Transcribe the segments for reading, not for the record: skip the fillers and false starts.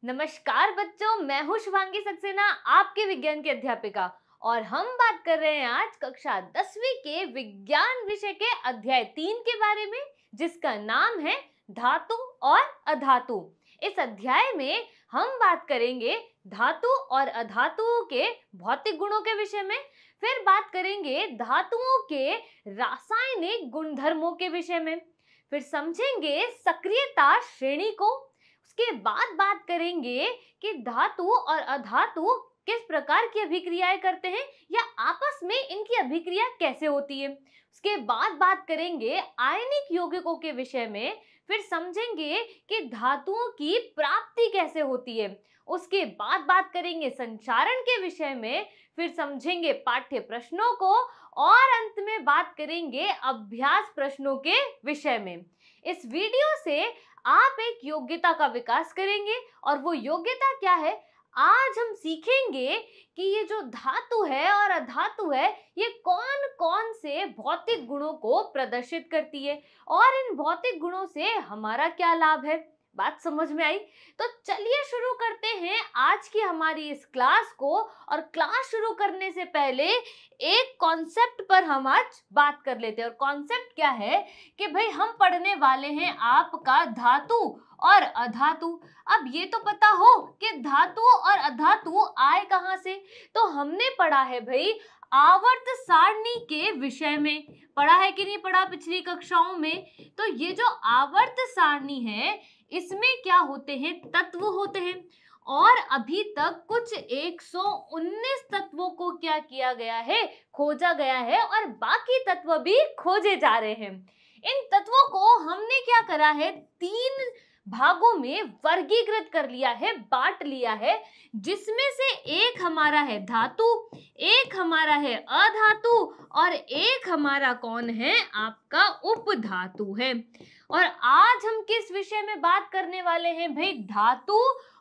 नमस्कार बच्चों, मैं हूँ शुभांगी सक्सेना, आपके विज्ञान की अध्यापिका। और हम बात कर रहे हैं आज कक्षा 10वीं के विज्ञान विषय के अध्याय 3 के बारे में, जिसका नाम है धातु और अधातु। इस अध्याय में हम बात करेंगे धातु और अधातुओं के भौतिक गुणों के विषय में, फिर बात करेंगे धातुओं के रासायनिक गुणधर्मों के विषय में, फिर समझेंगे सक्रियता श्रेणी को। उसके बाद बात करेंगे कि धातु और अधातु किस प्रकार की अभिक्रियाएं करते हैं या आपस में इनकी अभिक्रिया कैसे होती है। उसके बाद बात करेंगे आयनिक यौगिकों के विषय में, फिर समझेंगे कि धातुओं की प्राप्ति कैसे होती है। उसके बाद बात करेंगे संचारण के विषय में, फिर समझेंगे पाठ्य प्रश्नों को और अंत में बात करेंगे अभ्यास प्रश्नों के विषय में। इस वीडियो से आप एक योग्यता का विकास करेंगे और वो योग्यता क्या है, आज हम सीखेंगे कि ये जो धातु है और अधातु है ये कौन कौन से भौतिक गुणों को प्रदर्शित करती है और इन भौतिक गुणों से हमारा क्या लाभ है। बात समझ में आई? तो चलिए शुरू करते हैं आज की हमारी इस क्लास को। और क्लास शुरू करने से पहले एक कॉन्सेप्ट पर हम आज बात कर लेते हैं। और कॉन्सेप्ट क्या है कि भाई हम पढ़ने वाले हैं आपका धातु और अधातु। अब ये तो पता हो कि धातु और अधातु आए कहाँ से, तो हमने पढ़ा है भाई आवर्त सारणी के विषय में। पढ़ा है कि नहीं पढ़ा पिछली कक्षाओं में? तो ये जो आवर्त सारणी है इसमें क्या होते हैं, तत्व होते हैं। और अभी तक कुछ 119 तत्वों को क्या किया गया है, खोजा गया है, और बाकी तत्व भी खोजे जा रहे हैं। इन तत्वों को हमने क्या करा है, 3 भागों में वर्गीकृत कर लिया है, बांट लिया है, जिसमें से एक हमारा है धातु, एक हमारा है अधातु और एक हमारा कौन है, आपका उपधातु है। और आज हम किस विषय में बात करने वाले हैं भाई, धातु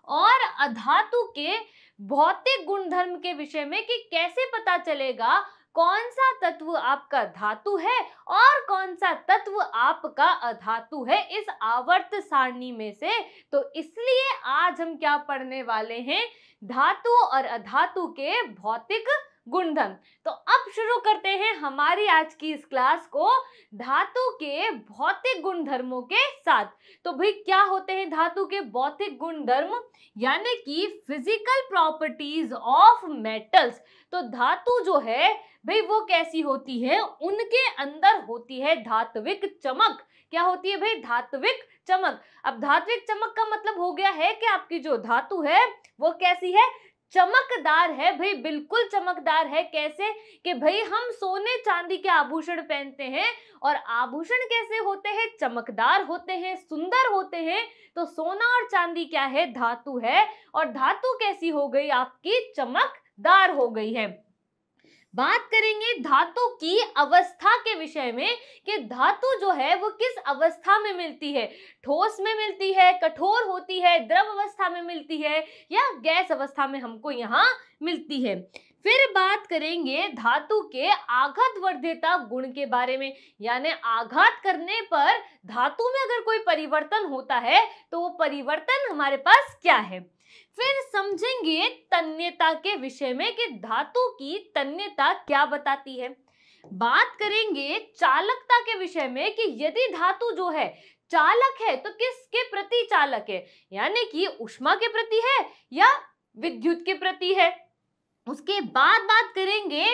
और अधातु के भौतिक गुणधर्म के विषय में, कि कैसे पता चलेगा कौन सा तत्व आपका धातु है और कौन सा तत्व आपका अधातु है इस आवर्त सारणी में से। तो इसलिए आज हम क्या पढ़ने वाले हैं, धातु और अधातु के भौतिक गुणधर्म। तो अब शुरू करते हैं हमारी आज की इस क्लास को धातु के भौतिक गुणधर्मों के साथ। तो भाई क्या होते हैं धातु के भौतिक गुणधर्म, यानी कि फिजिकल प्रॉपर्टीज ऑफ मेटल्स। तो धातु जो है भाई वो कैसी होती है, उनके अंदर होती है धात्विक चमक। क्या होती है भाई, धात्विक चमक। अब धात्विक चमक का मतलब हो गया है कि आपकी जो धातु है वो कैसी है, चमकदार है भाई, बिल्कुल चमकदार है। कैसे कि भाई हम सोने चांदी के आभूषण पहनते हैं और आभूषण कैसे होते हैं, चमकदार होते हैं, सुंदर होते हैं। तो सोना और चांदी क्या है, धातु है, और धातु कैसी हो गई, आपकी चमकदार हो गई है। बात करेंगे धातु की अवस्था के विषय में, कि धातु जो है वो किस अवस्था में मिलती है, ठोस में मिलती है, कठोर होती है, द्रव अवस्था में मिलती है, या गैस अवस्था में हमको यहाँ मिलती है। फिर बात करेंगे धातु के आघात वर्ध्यता गुण के बारे में, यानी आघात करने पर धातु में अगर कोई परिवर्तन होता है तो वो परिवर्तन हमारे पास क्या है। फिर समझेंगे तन्यता के विषय में, कि धातु की तन्यता क्या बताती है। बात करेंगे चालकता के विषय में, कि यदि धातु जो है चालक है तो किसके प्रति चालक है, यानी कि ऊष्मा के प्रति है या विद्युत के प्रति है। उसके बाद बात करेंगे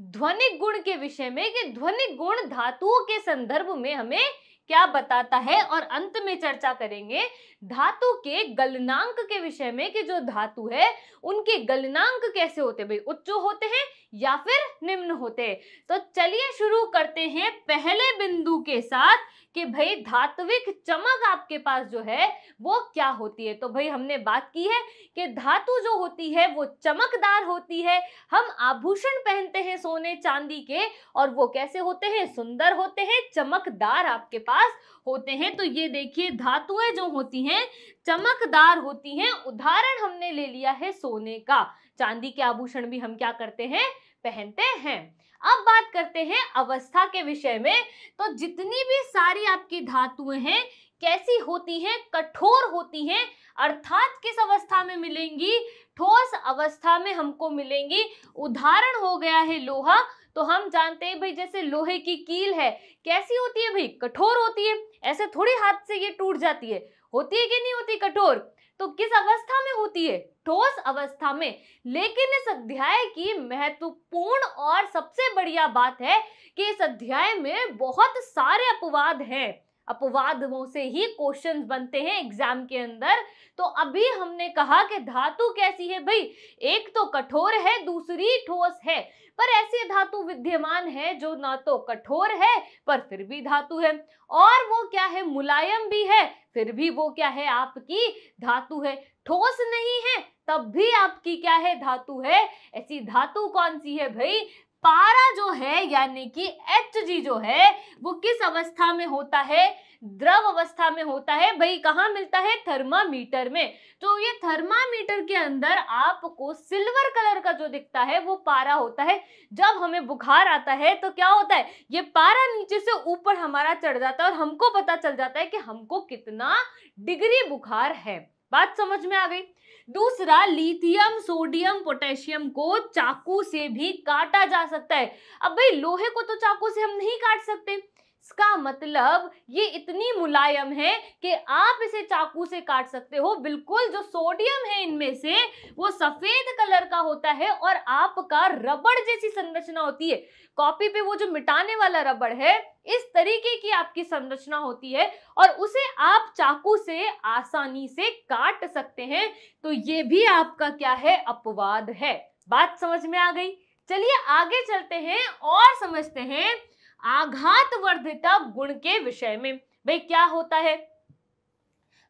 ध्वनिक गुण के विषय में, कि ध्वनिक गुण धातुओं के संदर्भ में हमें क्या बताता है। और अंत में चर्चा करेंगे धातु के गलनांक के विषय में, कि जो धातु है उनके गलनांक कैसे होते हैं भाई, उच्च होते हैं या फिर निम्न होते हैं। तो चलिए शुरू करते हैं पहले बिंदु के साथ, कि भाई धात्विक चमक आपके पास जो है वो क्या होती है। तो भाई हमने बात की है कि धातु जो होती है वो चमकदार होती है। हम आभूषण पहनते हैं सोने चांदी के और वो कैसे होते हैं, सुंदर होते हैं, चमकदार आपके पास होते हैं। तो ये देखिए धातुएं जो होती हैं चमकदार होती हैं। उदाहरण हमने ले लिया है सोने का, चांदी के आभूषण भी हम क्या करते हैं, पहनते हैं। अब बात करते हैं अवस्था के विषय में। तो जितनी भी सारी आपकी धातुएं हैं कैसी होती हैं? कठोर होती हैं, अर्थात किस अवस्था में मिलेंगी? ठोस अवस्था में हमको मिलेंगी। उदाहरण हो गया है लोहा, तो हम जानते हैं भाई जैसे लोहे की कील है, कैसी होती है भाई? कठोर होती है। ऐसे थोड़ी हाथ से ये टूट जाती है, होती है कि नहीं होती कठोर? तो किस अवस्था में होती है? ठोस अवस्था में। लेकिन इस अध्याय की महत्वपूर्ण और सबसे बढ़िया बात है कि इस अध्याय में बहुत सारे अपवाद हैं। अपवादों से ही क्वेश्चंस बनते हैं एग्जाम के अंदर। तो अभी हमने कहा कि धातु कैसी है भाई? एक तो कठोर है, दूसरी ठोस है। पर ऐसे धातु विद्यमान है जो ना तो कठोर है पर फिर भी धातु है, और वो क्या है? मुलायम भी है, फिर भी वो क्या है? आपकी धातु है। ठोस नहीं है तब भी आपकी क्या है? धातु है। ऐसी धातु कौन सी है भाई? पारा जो है यानी कि Hg जो है वो किस अवस्था में होता है? द्रव अवस्था में होता है। भाई कहाँ मिलता है? थर्मामीटर में। तो ये थर्मामीटर के अंदर आपको सिल्वर कलर का जो दिखता है वो पारा होता है। जब हमें बुखार आता है तो क्या होता है? ये पारा नीचे से ऊपर हमारा चढ़ जाता है और हमको पता चल जाता है कि हमको कितना डिग्री बुखार है। बात समझ में आ गई? दूसरा, लिथियम, सोडियम, पोटेशियम को चाकू से भी काटा जा सकता है। अब भाई लोहे को तो चाकू से हम नहीं काट सकते, इसका मतलब ये इतनी मुलायम है कि आप इसे चाकू से काट सकते हो। बिल्कुल, जो सोडियम है इनमें से वो सफेद कलर का होता है और आपका रबड़ जैसी संरचना होती है। कॉपी पे वो जो मिटाने वाला रबड़ है, इस तरीके की आपकी संरचना होती है और उसे आप चाकू से आसानी से काट सकते हैं। तो ये भी आपका क्या है? अपवाद है। बात समझ में आ गई? चलिए आगे चलते हैं और समझते हैं आघातवर्धिता गुण के विषय में। भाई क्या होता है?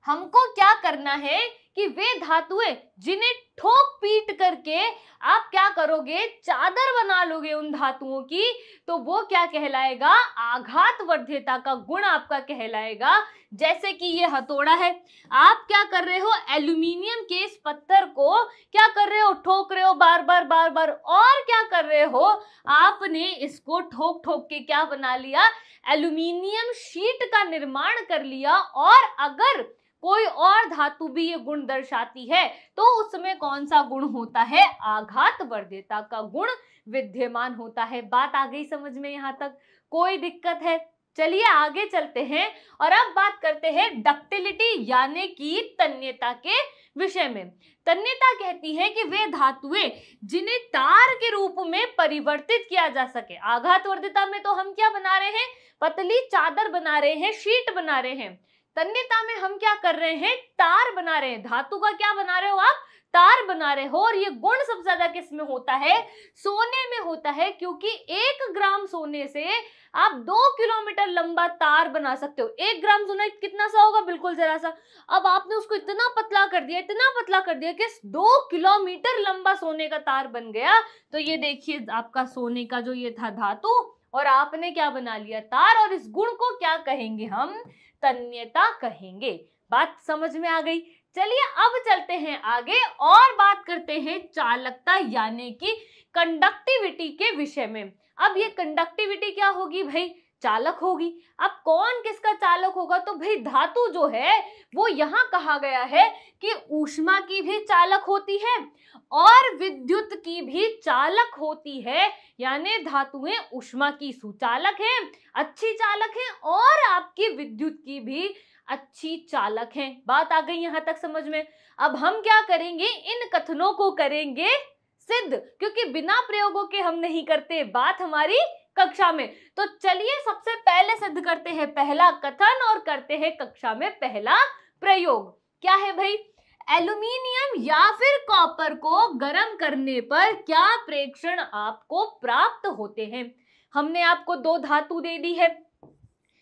हमको क्या करना है कि वे धातुएं जिन्हें ठोक पीट करके आप क्या करोगे? चादर बना लोगे उन धातुओं की, तो वो क्या कहलाएगा? आघातवर्ध्यता का गुण आपका कहलाएगा। जैसे कि ये हथौड़ा है, आप क्या कर रहे हो? एल्यूमिनियम के इस पत्थर को क्या कर रहे हो? ठोक रहे हो बार बार बार बार। और क्या कर रहे हो? आपने इसको ठोक ठोक के क्या बना लिया? एल्यूमिनियम शीट का निर्माण कर लिया। और अगर कोई और धातु भी ये गुण दर्शाती है तो उसमें कौन सा गुण होता है? आघातवर्ध्यता का गुण विद्यमान होता है। बात आ गई समझ में? यहां तक कोई दिक्कत है? चलिए आगे चलते हैं और अब बात करते हैं डक्टिलिटी यानी कि तन्यता के विषय में। तन्यता कहती है कि वे धातुएं जिन्हें तार के रूप में परिवर्तित किया जा सके। आघातवर्ध्यता में तो हम क्या बना रहे हैं? पतली चादर बना रहे हैं, शीट बना रहे हैं। तन्यता में हम क्या कर रहे हैं? तार बना रहे हैं। धातु का क्या बना रहे हो आप? तार बना रहे हो। और ये गुण सबसे ज्यादा किस में होता है? सोने में होता है, क्योंकि 1 ग्राम सोने से आप 2 किलोमीटर लंबा तार बना सकते हो। 1 ग्राम सोना कितना सा होगा? बिल्कुल जरा सा। अब आपने उसको इतना पतला कर दिया, इतना पतला कर दिया कि 2 किलोमीटर लंबा सोने का तार बन गया। तो ये देखिए आपका सोने का जो ये था धातु, और आपने क्या बना लिया? तार। और इस गुण को क्या कहेंगे हम? तन्यता कहेंगे। बात समझ में आ गई? चलिए अब चलते हैं आगे और बात करते हैं चालकता यानी कि कंडक्टिविटी के विषय में। अब ये कंडक्टिविटी क्या होगी भाई? चालक होगी। अब कौन किसका चालक होगा? तो भाई धातु जो है वो यहाँ कहा गया है कि ऊष्मा की भी चालक होती है और विद्युत की भी चालक होती है। यानी धातुएं ऊष्मा की सुचालक हैं, अच्छी चालक हैं, और आपकी विद्युत की भी अच्छी चालक हैं। बात आ गई यहाँ तक समझ में? अब हम क्या करेंगे? इन कथनों को करेंगे सिद्ध, क्योंकि बिना प्रयोगों के हम नहीं करते बात हमारी कक्षा में। तो चलिए सबसे पहले सिद्ध करते हैं पहला कथन और करते हैं कक्षा में पहला प्रयोग। क्या है भाई? एल्यूमिनियम या फिर कॉपर को गर्म करने पर क्या प्रेक्षण आपको प्राप्त होते हैं? हमने आपको 2 धातु दे दी है,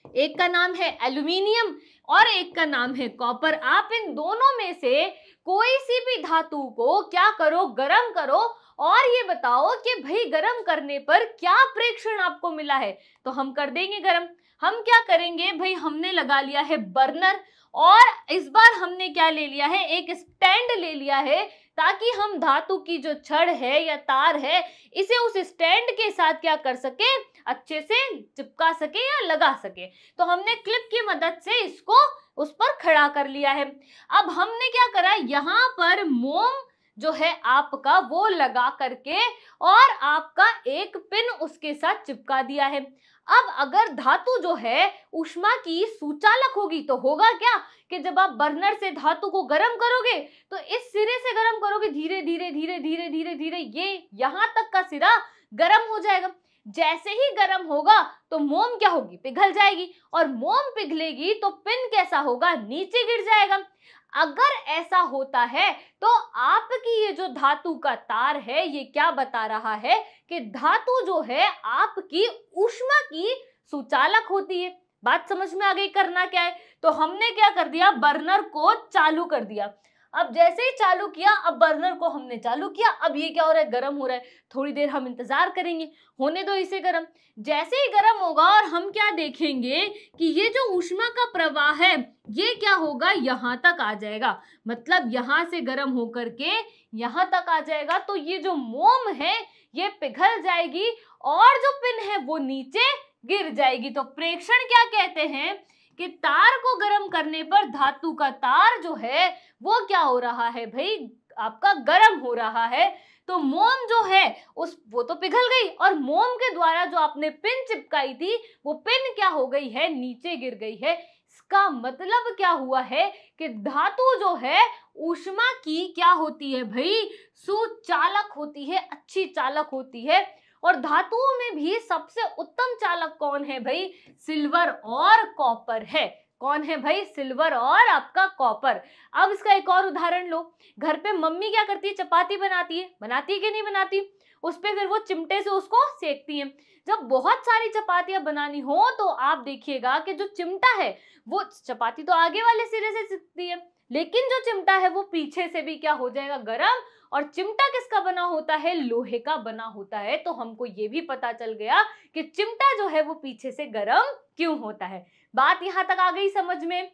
एक का नाम है एल्यूमिनियम और एक का नाम है कॉपर। आप इन दोनों में से कोई सी भी धातु को क्या करो? गर्म करो और ये बताओ कि भाई गर्म करने पर क्या प्रेक्षण आपको मिला है। तो हम कर देंगे गर्म। हम क्या करेंगे भाई? हमने लगा लिया है बर्नर, और इस बार हमने क्या ले लिया है? एक स्टैंड ले लिया है, ताकि हम धातु की जो छड़ है या तार है इसे उस स्टैंड के साथ क्या कर सके? अच्छे से चिपका सके या लगा सके। तो हमने क्लिप की मदद से इसको उस पर खड़ा कर लिया है। अब हमने क्या करा, यहाँ पर मोम जो है आपका वो लगा करके और आपका एक पिन उसके साथ चिपका दिया है। अब अगर धातु जो है ऊष्मा की सुचालक होगी तो होगा क्या कि जब आप बर्नर से धातु को गर्म करोगे तो इस सिरे से गर्म करोगे, धीरे धीरे धीरे धीरे धीरे धीरे ये यहां तक का सिरा गर्म हो जाएगा। जैसे ही गर्म होगा तो मोम क्या होगी, पिघल जाएगी, और मोम पिघलेगी तो पिन कैसा होगा, नीचे गिर जाएगा। अगर ऐसा होता है तो आपकी ये जो धातु का तार है ये क्या बता रहा है कि धातु जो है आपकी ऊष्मा की सुचालक होती है। बात समझ में आ गई, करना क्या है, तो हमने क्या कर दिया, बर्नर को चालू कर दिया। अब जैसे ही चालू किया, अब बर्नर को हमने चालू किया, अब ये क्या हो रहा है, गर्म हो रहा है। थोड़ी देर हम इंतजार करेंगे, होने दो इसे गर्म। जैसे ही गर्म होगा और हम क्या देखेंगे कि ये जो ऊष्मा का प्रवाह है ये क्या होगा, यहाँ तक आ जाएगा, मतलब यहाँ से गर्म होकर के यहाँ तक आ जाएगा। तो ये जो मोम है ये पिघल जाएगी और जो पिन है वो नीचे गिर जाएगी। तो प्रेक्षण क्या कहते हैं कि तार को गर्म करने पर धातु का तार जो है वो क्या हो रहा है भाई, आपका गर्म हो रहा है। तो मोम जो है वो तो पिघल गई और मोम के द्वारा जो आपने पिन चिपकाई थी वो पिन क्या हो गई है, नीचे गिर गई है। इसका मतलब क्या हुआ है कि धातु जो है ऊष्मा की क्या होती है भाई, सुचालक होती है, अच्छी चालक होती है। और धातुओं में भी सबसे उत्तम चालक कौन है भाई, सिल्वर और कॉपर है। कौन है भाई, सिल्वर और आपका कॉपर। अब इसका एक और उदाहरण लो, घर पे मम्मी क्या करती है, चपाती बनाती है कि नहीं बनाती, उस पे फिर वो चिमटे से उसको सेकती है। जब बहुत सारी चपातियां बनानी हो तो आप देखिएगा कि जो चिमटा है वो चपाती तो आगे वाले सिरे से सेकती है, लेकिन जो चिमटा है वो पीछे से भी क्या हो जाएगा, गर्म। और चिमटा किसका बना होता है, लोहे का बना होता है। तो हमको ये भी पता चल गया कि चिमटा जो है वो पीछे से गर्म क्यों होता है। बात यहां तक आ गई समझ में,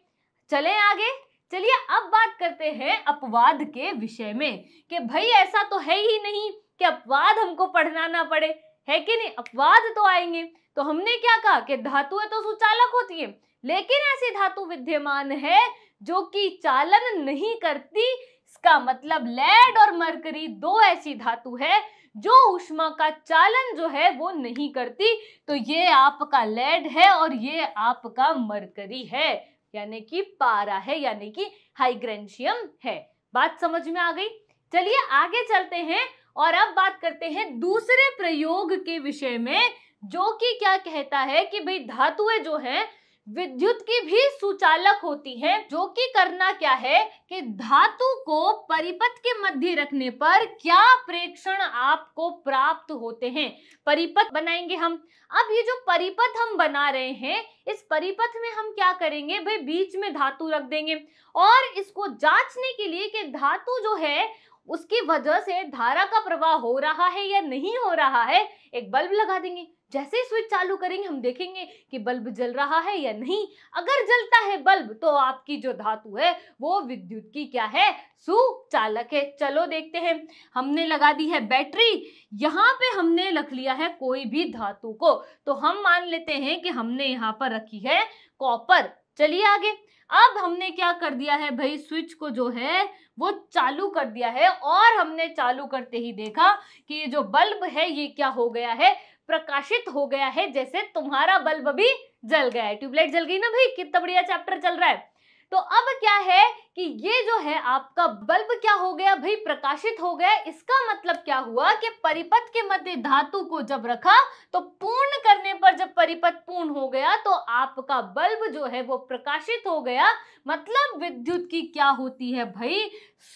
चलें आगे। चलिए अब बात करते हैं अपवाद के विषय में कि भाई ऐसा तो है ही नहीं कि अपवाद हमको पढ़ना ना पड़े, है कि नहीं, अपवाद तो आएंगे। तो हमने क्या कहा कि धातुएं तो सुचालक होती है, लेकिन ऐसी धातु विद्यमान है जो कि चालन नहीं करती। इसका मतलब लेड और मरकरी दो ऐसी धातु है जो ऊष्मा का चालन जो है वो नहीं करती। तो ये आपका लेड है और ये आपका मरकरी है, यानी कि पारा है, यानी कि हाइग्रेंशियम है। बात समझ में आ गई। चलिए आगे चलते हैं और अब बात करते हैं दूसरे प्रयोग के विषय में, जो कि क्या कहता है कि भाई धातुएं जो हैं विद्युत की भी सुचालक होती हैं। जो कि करना क्या है कि धातु को परिपथ के मध्य रखने पर क्या प्रेक्षण आपको प्राप्त होते हैं। परिपथ बनाएंगे हम। अब ये जो परिपथ हम बना रहे हैं, इस परिपथ में हम क्या करेंगे भाई, बीच में धातु रख देंगे और इसको जांचने के लिए कि धातु जो है उसकी वजह से धारा का प्रवाह हो रहा है या नहीं हो रहा है, एक बल्ब लगा देंगे। जैसे ही स्विच चालू करेंगे हम देखेंगे कि बल्ब जल रहा है या नहीं। अगर जलता है बल्ब तो आपकी जो धातु है वो विद्युत की क्या है, सुचालक है। चलो देखते हैं। हमने लगा दी है बैटरी, यहाँ पे हमने रख लिया है कोई भी धातु को, तो हम मान लेते हैं कि हमने यहाँ पर रखी है कॉपर। चलिए आगे। अब हमने क्या कर दिया है भाई, स्विच को जो है वो चालू कर दिया है और हमने चालू करते ही देखा कि ये जो बल्ब है ये क्या हो गया है, प्रकाशित हो गया है। जैसे तुम्हारा बल्ब भी जल गया है, ट्यूबलाइट जल गई ना भाई, कितना बढ़िया चैप्टर चल रहा है। तो अब क्या है कि ये जो है आपका बल्ब क्या हो गया भाई, प्रकाशित हो गया। इसका मतलब क्या हुआ कि परिपथ के मध्य धातु को जब रखा तो पूर्ण करने पर जब परिपथ पूर्ण हो गया तो आपका बल्ब जो है वो प्रकाशित हो गया। मतलब विद्युत की क्या होती है भाई,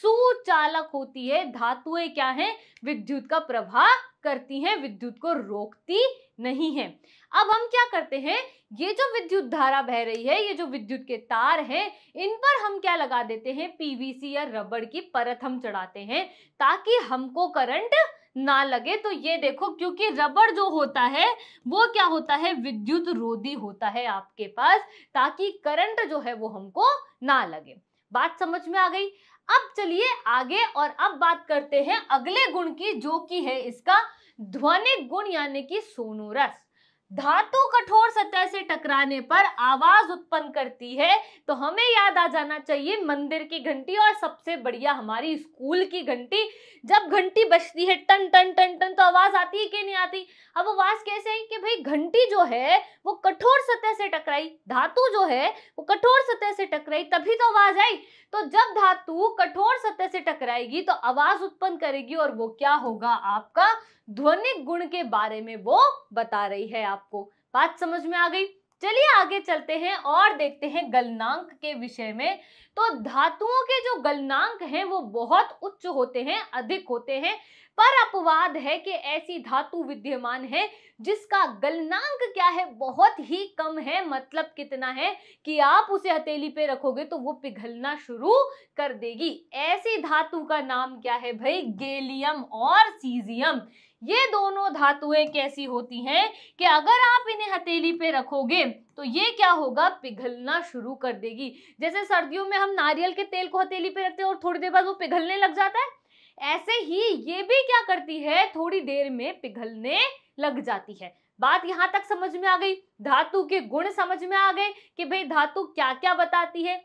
सुचालक होती है। धातुएं क्या हैं, विद्युत का प्रवाह करती हैं, विद्युत को रोकती नहीं है। अब हम क्या करते हैं, ये जो विद्युत धारा बह रही है, ये जो विद्युत के तार हैं, इन पर हम क्या लगा देते हैं, पीवीसी या रबड़ की परत हम चढ़ाते हैं ताकि हमको करंट ना लगे। तो ये देखो, क्योंकि रबड़ जो होता है वो क्या होता है, विद्युत रोधी होता है आपके पास, ताकि करंट जो है वो हमको ना लगे। बात समझ में आ गई। अब चलिए आगे और अब बात करते हैं अगले गुण की, जो कि है इसका ध्वनिक गुण यानी कि सोनोरस। धातु कठोर सतह से टकराने पर आवाज उत्पन्न करती है, तो हमें याद आ जाना चाहिए मंदिर की घंटी, और सबसे बढ़िया हमारी स्कूल की घंटी। जब घंटी बजती है टन टन टन टन, तो आवाज आती है कि नहीं आती? अब आवाज कैसे आई कि भाई घंटी जो है वो कठोर सतह से टकराई, धातु जो है वो कठोर सतह से टकराई, तभी तो आवाज आई। तो जब धातु कठोर सतह से टकराएगी तो आवाज उत्पन्न करेगी, और वो क्या होगा? आपका ध्वनिक गुण के बारे में वो बता रही है आपको। बात समझ में आ गई? चलिए आगे चलते हैं और देखते हैं गलनांक के विषय में। तो धातुओं के जो गलनांक हैं वो बहुत उच्च होते हैं, अधिक होते हैं, पर अपवाद है कि ऐसी धातु विद्यमान है जिसका गलनांक क्या है? बहुत ही कम है। मतलब कितना है कि आप उसे हथेली पे रखोगे तो वो पिघलना शुरू कर देगी। ऐसी धातु का नाम क्या है भाई? गैलियम और सीजियम। ये दोनों धातुएं कैसी होती हैं कि अगर आप इन्हें हथेली पे रखोगे तो ये क्या होगा? पिघलना शुरू कर देगी। जैसे सर्दियों में हम नारियल के तेल को हथेली पे रखते हैं और थोड़ी देर बाद वो पिघलने लग जाता है, ऐसे ही ये भी क्या करती है? थोड़ी देर में पिघलने लग जाती है। बात यहां तक समझ में आ गई? धातु के गुण समझ में आ गए कि भाई धातु क्या क्या बताती है।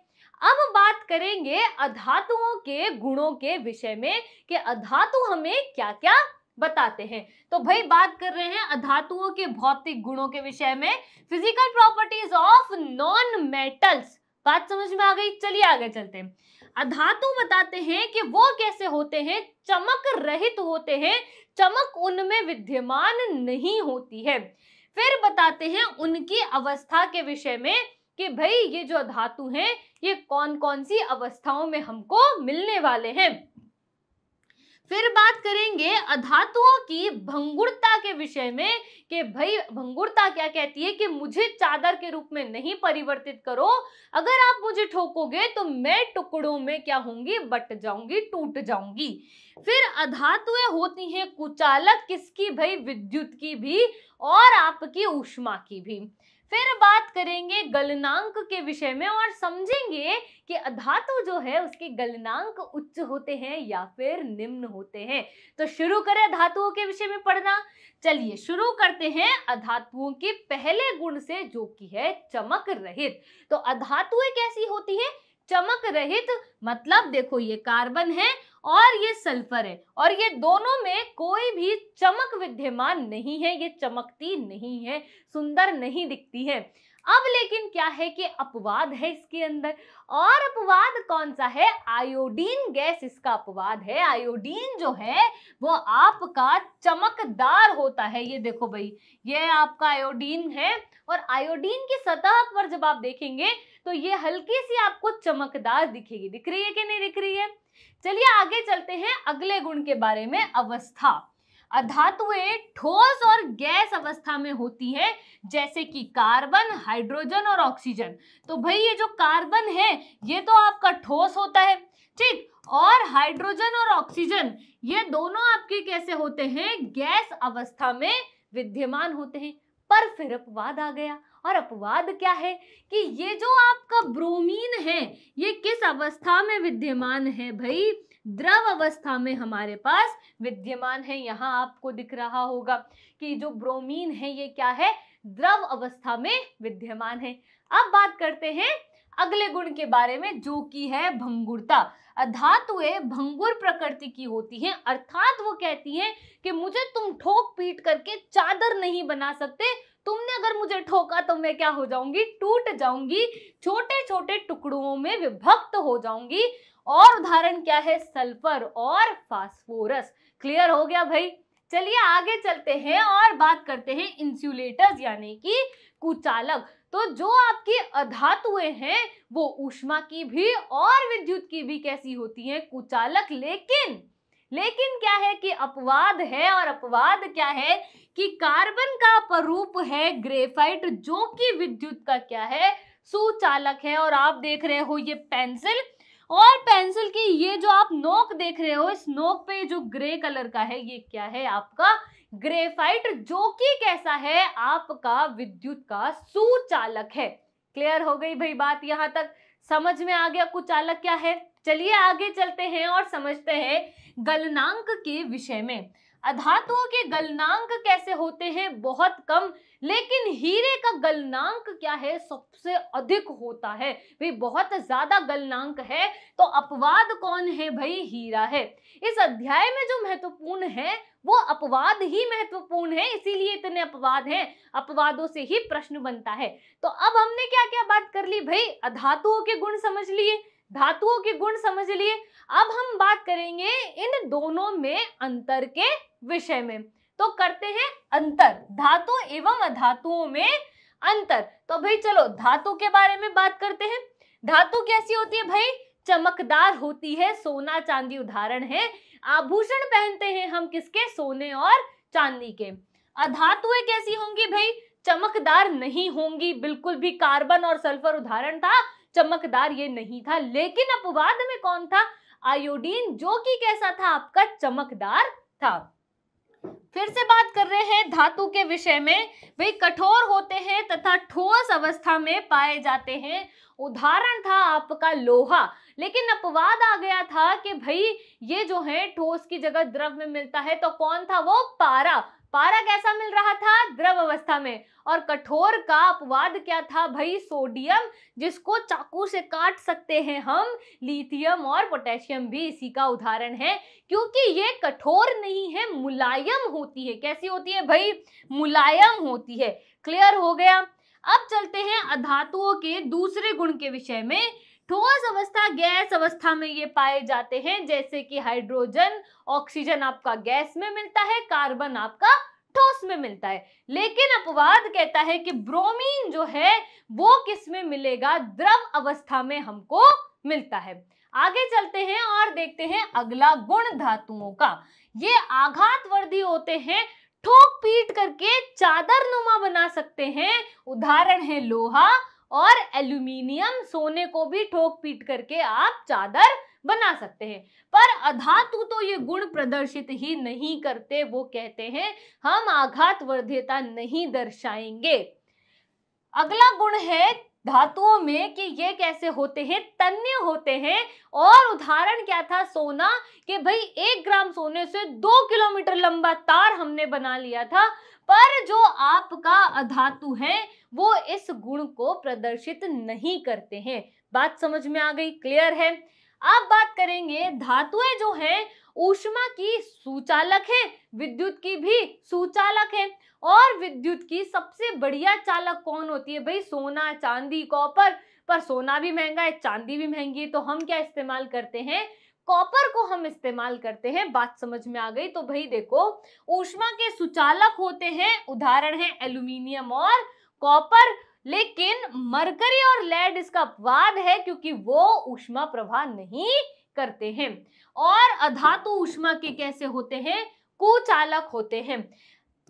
अब बात करेंगे अधातुओं के गुणों के विषय में कि अधातु हमें क्या क्या बताते हैं। तो भाई बात कर रहे हैं अधातुओं के भौतिक गुणों के विषय में, physical properties of non metals. बात समझ में आ गई? चलिए आगे चलते हैं। अधातु बताते हैं कि वो कैसे होते हैं? चमक रहित होते हैं, चमक उनमें विद्यमान नहीं होती है। फिर बताते हैं उनकी अवस्था के विषय में कि भाई ये जो धातु हैं ये कौन कौन सी अवस्थाओं में हमको मिलने वाले हैं। फिर बात करेंगे अधातुओं की भंगुरता के विषय में कि भाई भंगुरता क्या कहती है कि मुझे चादर के रूप में नहीं परिवर्तित करो, अगर आप मुझे ठोकोगे तो मैं टुकड़ों में क्या होंगी? बट जाऊंगी, टूट जाऊंगी। फिर अधातुएं होती हैं कुचालक, किसकी भाई? विद्युत की भी और आपकी ऊष्मा की भी। फिर बात करेंगे गलनांक के विषय में और समझेंगे कि धातु जो है उसके गलनांक उच्च होते हैं या फिर निम्न होते हैं। तो शुरू करें धातुओं के विषय में पढ़ना। चलिए शुरू करते हैं अधातुओं के पहले गुण से, जो कि है चमक रहित। तो अधातुएं कैसी होती हैं? चमक रहित। मतलब देखो ये कार्बन है और ये सल्फर है, और ये दोनों में कोई भी चमक विद्यमान नहीं है, ये चमकती नहीं है, सुंदर नहीं दिखती है। अब लेकिन क्या है कि अपवाद है इसके अंदर, और अपवाद कौन सा है? आयोडीन गैस इसका अपवाद है। आयोडीन जो है वो आपका चमकदार होता है। ये देखो भाई, ये आपका आयोडीन है, और आयोडीन की सतह पर जब आप देखेंगे तो ये हल्की सी आपको चमकदार दिखेगी। दिख रही है कि नहीं दिख रही है? चलिए आगे चलते हैं अगले गुण के बारे में, अवस्था। अधातुएं ठोस और गैस अवस्था में होती हैं, जैसे कि कार्बन, हाइड्रोजन और ऑक्सीजन। तो भाई ये जो कार्बन है ये तो आपका ठोस होता है, ठीक, और हाइड्रोजन और ऑक्सीजन ये दोनों आपके कैसे होते हैं? गैस अवस्था में विद्यमान होते हैं। पर फिर अपवाद आ गया, और अपवाद क्या है कि ये जो आपका ब्रोमीन है ये किस अवस्था में विद्यमान है भाई? द्रव अवस्था में हमारे पास विद्यमान है। यहाँ आपको दिख रहा होगा कि जो ब्रोमीन है ये क्या है? द्रव अवस्था में विद्यमान है। अब बात करते हैं अगले गुण के बारे में, जो कि है भंगुरता। धातुएं भंगुर प्रकृति की होती हैं, अर्थात वो कहती हैं कि मुझे तुम ठोक पीट करके चादर नहीं बना सकते, तुमने अगर मुझे ठोका तो मैं क्या हो जाऊंगी? टूट जाऊंगी, छोटे छोटे टुकड़ों में विभक्त हो जाऊंगी। और उदाहरण क्या है? सल्फर और फास्फोरस। क्लियर हो गया भाई? चलिए आगे चलते हैं और बात करते हैं इंसुलेटर्स यानी कि कुचालक। तो जो आपकी अधातुएं हैं वो ऊष्मा की भी और विद्युत की भी कैसी होती हैं? कुचालक। लेकिन क्या है कि अपवाद है, और अपवाद क्या है कि कार्बन का अपरूप है ग्रेफाइट, जो कि विद्युत का क्या है? सुचालक है। और आप देख रहे हो ये पेंसिल, और पेंसिल की ये जो आप नोक देख रहे हो, इस नोक पे जो ग्रे कलर का है ये क्या है? आपका ग्रेफाइट, जो कि कैसा है? आपका विद्युत का सुचालक है। क्लियर हो गई भाई बात? यहां तक समझ में आ गया कुचालक क्या है? चलिए आगे चलते हैं और समझते हैं गलनांक के विषय में। अधातुओं के गलनांक कैसे होते हैं? बहुत कम। लेकिन हीरे का गलनांक क्या है? सबसे अधिक होता है भाई, बहुत ज्यादा गलनांक है। तो अपवाद कौन है भाई? हीरा है। इस अध्याय में जो महत्वपूर्ण है वो अपवाद ही महत्वपूर्ण है, इसीलिए इतने अपवाद हैं। अपवादों से ही प्रश्न बनता है। तो अब हमने क्या क्या बात कर ली भाई? अधातुओं के गुण समझ लिए, धातुओं के गुण समझ लिए। अब हम बात करेंगे इन दोनों में अंतर के विषय में। तो करते हैं अंतर, धातु एवं अधातुओं में अंतर। तो भाई चलो धातु के बारे में बात करते हैं। धातु कैसी होती है भाई? चमकदार होती है, सोना चांदी उदाहरण है। आभूषण पहनते हैं हम किसके? सोने और चांदी के। अधातुएं कैसी होंगी भाई? चमकदार नहीं होंगी बिल्कुल भी। कार्बन और सल्फर उदाहरण था, चमकदार ये नहीं था। लेकिन अपवाद में कौन था? आयोडीन, जो कि कैसा था आपका? चमकदार था। फिर से बात कर रहे हैं धातु के विषय में। वे कठोर होते हैं तथा ठोस अवस्था में पाए जाते हैं। उदाहरण था आपका लोहा। लेकिन अपवाद आ गया था कि भाई ये जो है ठोस की जगह द्रव में मिलता है। तो कौन था वो? पारा। पारा कैसा मिल रहा था? द्रव अवस्था में। और कठोर का अपवाद क्या था भाई? सोडियम, जिसको चाकू से काट सकते हैं हम। लिथियम और पोटेशियम भी इसी का उदाहरण है, क्योंकि ये कठोर नहीं है, मुलायम होती है। कैसी होती है भाई? मुलायम होती है। क्लियर हो गया। अब चलते हैं अधातुओं के दूसरे गुण के विषय में। ठोस अवस्था, गैस अवस्था में ये पाए जाते हैं, जैसे कि हाइड्रोजन, ऑक्सीजन आपका गैस में मिलता है, कार्बन आपका ठोस में मिलता है। लेकिन अपवाद कहता है कि ब्रोमीन जो है वो किस में मिलेगा? द्रव अवस्था में हमको मिलता है। आगे चलते हैं और देखते हैं अगला गुण धातुओं का। ये आघातवर्धी होते हैं, ठोक पीट करके चादर नुमा बना सकते हैं। उदाहरण है लोहा और एल्यूमिनियम। सोने को भी ठोक पीट करके आप चादर बना सकते हैं। पर अधातु तो ये गुण प्रदर्शित ही नहीं करते। वो कहते हैं हम आघातवर्ध्यता नहीं दर्शाएंगे। अगला गुण है धातुओं में कि ये कैसे होते हैं? तन्य होते हैं। और उदाहरण क्या था? सोना, कि भाई 1 ग्राम सोने से 2 किलोमीटर लंबा तार हमने बना लिया था। पर जो आपका अधातु है वो इस गुण को प्रदर्शित नहीं करते हैं। बात समझ में आ गई? क्लियर है। अब बात करेंगे धातुएं जो हैं ऊष्मा की सुचालक है, विद्युत की भी सुचालक है। और विद्युत की सबसे बढ़िया चालक कौन होती है भाई? सोना, चांदी, कॉपर। पर सोना भी महंगा है, चांदी भी महंगी है, तो हम क्या इस्तेमाल करते हैं? कॉपर को हम इस्तेमाल करते हैं। बात समझ में आ गई? तो भाई देखो, ऊष्मा के सुचालक होते हैं, उदाहरण है एल्यूमिनियम और कॉपर। लेकिन मरकरी और लेड इसका अपवाद है, क्योंकि वो ऊष्मा प्रवाह नहीं करते हैं। और अधातु ऊष्मा के कैसे होते हैं? कुचालक होते हैं।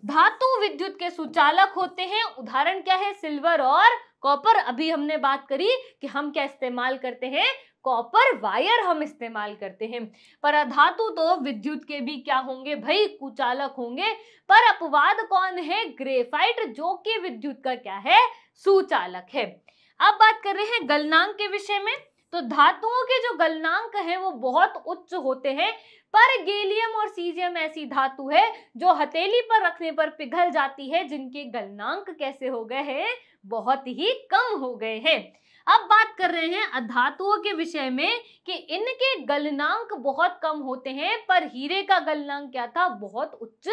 धातु विद्युत के सुचालक होते हैं। उदाहरण क्या है? सिल्वर और कॉपर। अभी हमने बात करी कि हम क्या इस्तेमाल करते हैं? कॉपर वायर हम इस्तेमाल करते हैं। पर अधातु तो विद्युत के भी क्या होंगे भाई? कुचालक होंगे। पर अपवाद कौन है? ग्रेफाइट, जो कि विद्युत का क्या है? सुचालक है। अब बात कर रहे हैं गलनांक के विषय में। तो धातुओं के जो गलनांक हैं वो बहुत उच्च होते हैं। पर गैलियम और सीजियम ऐसी धातु है जो हथेली पर रखने पर पिघल जाती है, जिनके गलनांक कैसे हो गए हैं? बहुत ही कम हो गए हैं। अब बात कर रहे हैं अधातुओं के विषय में कि इनके गलनांक बहुत कम होते हैं, पर हीरे का गलनांक क्या था? बहुत उच्च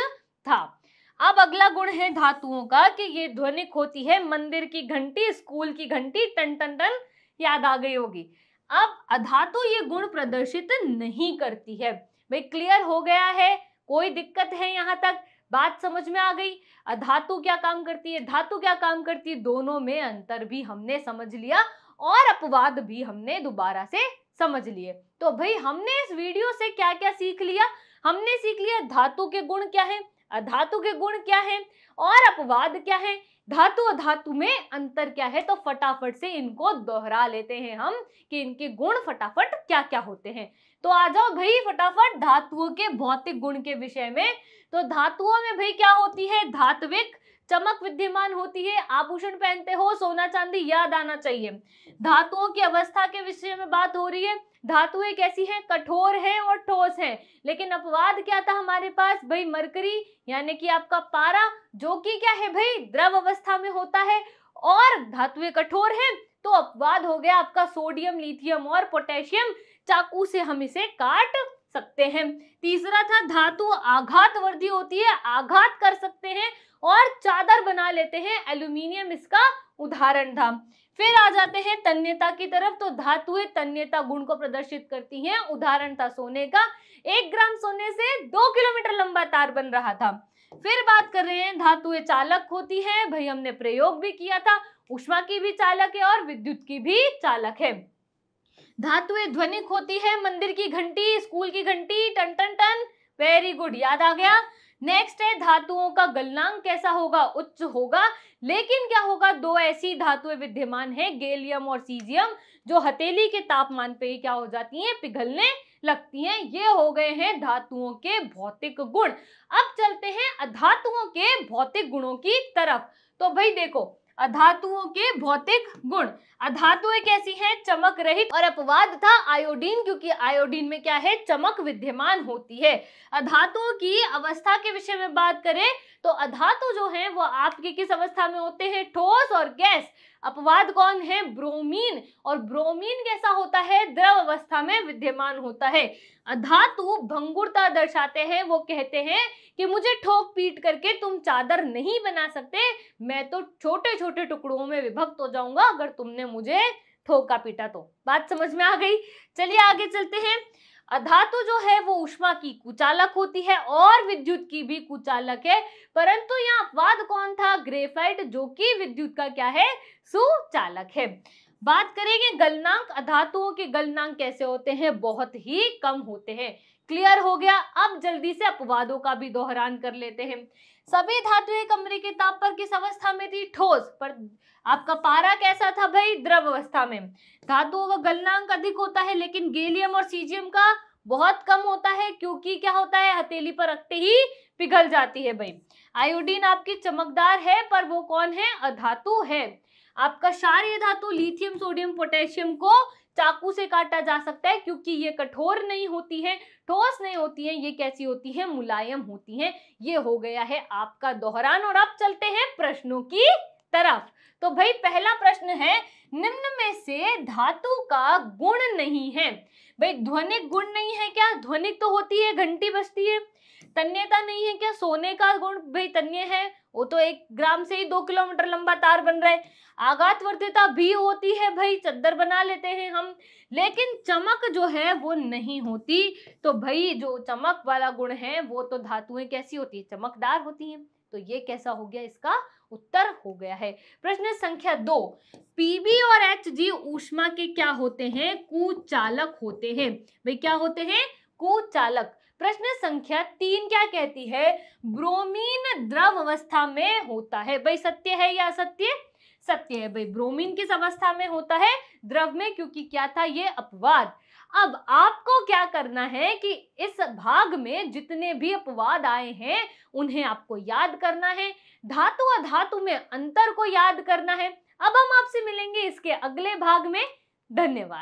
था। अब अगला गुण है धातुओं का कि ये ध्वनिक होती है। मंदिर की घंटी, स्कूल की घंटी, टन टन टन, याद आ गई होगी। अब अधातु ये गुण प्रदर्शित नहीं करती है। भाई क्लियर हो गया है? कोई दिक्कत है यहाँ तक? बात समझ में आ गई? अधातु क्या काम करती है, धातु क्या काम करती है, दोनों में अंतर भी हमने समझ लिया और अपवाद भी हमने दोबारा से समझ लिए। तो भाई हमने इस वीडियो से क्या क्या सीख लिया? हमने सीख लिया धातु के गुण क्या है, अधातु के गुण क्या है और अपवाद क्या है, धातु अधातु में अंतर क्या है। तो फटाफट से इनको दोहरा लेते हैं हम कि इनके गुण फटाफट क्या क्या होते हैं। तो आ जाओ भाई फटाफट धातुओं के भौतिक गुण के विषय में। तो धातुओं में भाई क्या होती है? धात्विक, चमक विद्यमान होती है, आभूषण पहनते हो, सोना चांदी, याद आना चाहिए। धातुओं की अवस्था के विषय में बात हो रही है। धातुएं कैसी हैं, कठोर हैं और ठोस हैं। लेकिन अपवाद क्या था हमारे पास भाई, मरकरी यानी कि आपका पारा, जो कि क्या है भाई, द्रव अवस्था में होता है और धातुएं कठोर हैं। तो अपवाद हो गया आपका सोडियम, लिथियम और पोटेशियम, चाकू से हम इसे काट सकते हैं। तीसरा था धातु आघातवर्धी होती है, आघात कर सकते हैं और चादर बना लेते हैं, एल्यूमिनियम इसका उदाहरण था। फिर आ जाते हैं तन्यता की तरफ, तो धातुएं तन्यता गुण को प्रदर्शित करती हैं, उदाहरण था सोने का, 1 ग्राम सोने से 2 किलोमीटर लंबा तार बन रहा था। फिर बात कर रहे हैं धातुएं चालक होती हैं, भाई हमने प्रयोग भी किया था, ऊष्मा की भी चालक है और विद्युत की भी चालक है। धातुएं ध्वनिक होती है, मंदिर की घंटी, स्कूल की घंटी, टन टन टन, वेरी गुड, याद आ गया। नेक्स्ट है धातुओं का गलनांक कैसा होगा, उच्च होगा। लेकिन क्या होगा, दो ऐसी धातुएं विद्यमान है, गैलियम और सीजियम, जो हथेली के तापमान पे ही क्या हो जाती हैं, पिघलने लगती हैं। ये हो गए हैं धातुओं के भौतिक गुण। अब चलते हैं अधातुओं के भौतिक गुणों की तरफ। तो भाई देखो, अधातुओं के भौतिक गुण, अधातुएं कैसी हैं, चमक रहित, और अपवाद था आयोडीन, क्योंकि आयोडीन में क्या है, चमक विद्यमान होती है। अधातुओं की अवस्था के विषय में बात करें तो अधातु जो हैं वो आपके किस अवस्था में होते हैं, ठोस और गैस। अपवाद कौन है, ब्रोमीन, और ब्रोमीन कैसा होता है, द्रव अवस्था में विद्यमान होता है। अधातु भंगुरता दर्शाते हैं, वो कहते हैं कि मुझे ठोक पीट करके तुम चादर नहीं बना सकते, मैं तो छोटे छोटे टुकड़ों में विभक्त हो जाऊंगा अगर तुमने मुझे ठोका पीटा तो। बात समझ में आ गई। चलिए आगे चलते हैं। अधातु जो है वो ऊष्मा की कुचालक होती है और विद्युत की भी कुचालक है, परंतु यहाँ अपवाद कौन था, ग्रेफाइट, जो कि विद्युत का क्या है, सुचालक है। बात करेंगे गलनांक, अधातुओं के गलनांक कैसे होते हैं, बहुत ही कम होते हैं। क्लियर हो गया। अब जल्दी से अपवादों का भी दोहरान कर लेते हैं। सभी धातुएं कमरे के ताप पर किस अवस्था में थी, ठोस, पर आपका पारा कैसा था भाई, द्रव अवस्था में। धातुओं का गलनांक अधिक होता है, लेकिन गैलियम और सीजियम का बहुत कम होता है, क्योंकि क्या होता है, हथेली पर रखते ही पिघल जाती है भाई। आयोडीन आपकी चमकदार है, पर वो कौन है, अधातु है। आपका क्षारीय धातु लिथियम, सोडियम, पोटेशियम को चाकू से काटा जा सकता है, क्योंकि ये कठोर नहीं होती है, ठोस नहीं होती है, ये कैसी होती है, मुलायम होती है। ये हो गया है आपका दोहरान। और अब चलते हैं प्रश्नों की तरफ। तो भाई पहला प्रश्न है, निम्न में से धातु का गुण नहीं है। भाई ध्वनिक गुण नहीं है क्या, ध्वनिक तो होती है, घंटी बजती है। तन्यता नहीं है क्या, सोने का गुण भाई तन्य है, वो तो 1 ग्राम से ही 2 किलोमीटर लंबा तार बन रहा है। आघातवर्तीता भी होती है भाई, चद्दर बना लेते हैं हम। लेकिन चमक जो है वो नहीं होती। तो भाई जो चमक वाला गुण है वो तो धातुएं कैसी होती है, चमकदार होती हैं। तो ये कैसा हो गया, इसका उत्तर हो गया है। प्रश्न संख्या 2, पीबी और एचजी ऊष्मा के क्या होते हैं, कुचालक होते हैं। भाई क्या होते हैं, कुचालक। प्रश्न संख्या 3 क्या कहती है, ब्रोमीन द्रव अवस्था में होता है। भाई सत्य है या असत्य, सत्य है भाई। ब्रोमीन किस अवस्था में होता है, द्रव में, क्योंकि क्या था, ये अपवाद। अब आपको क्या करना है कि इस भाग में जितने भी अपवाद आए हैं उन्हें आपको याद करना है, धातु अधातु में अंतर को याद करना है। अब हम आपसे मिलेंगे इसके अगले भाग में। धन्यवाद।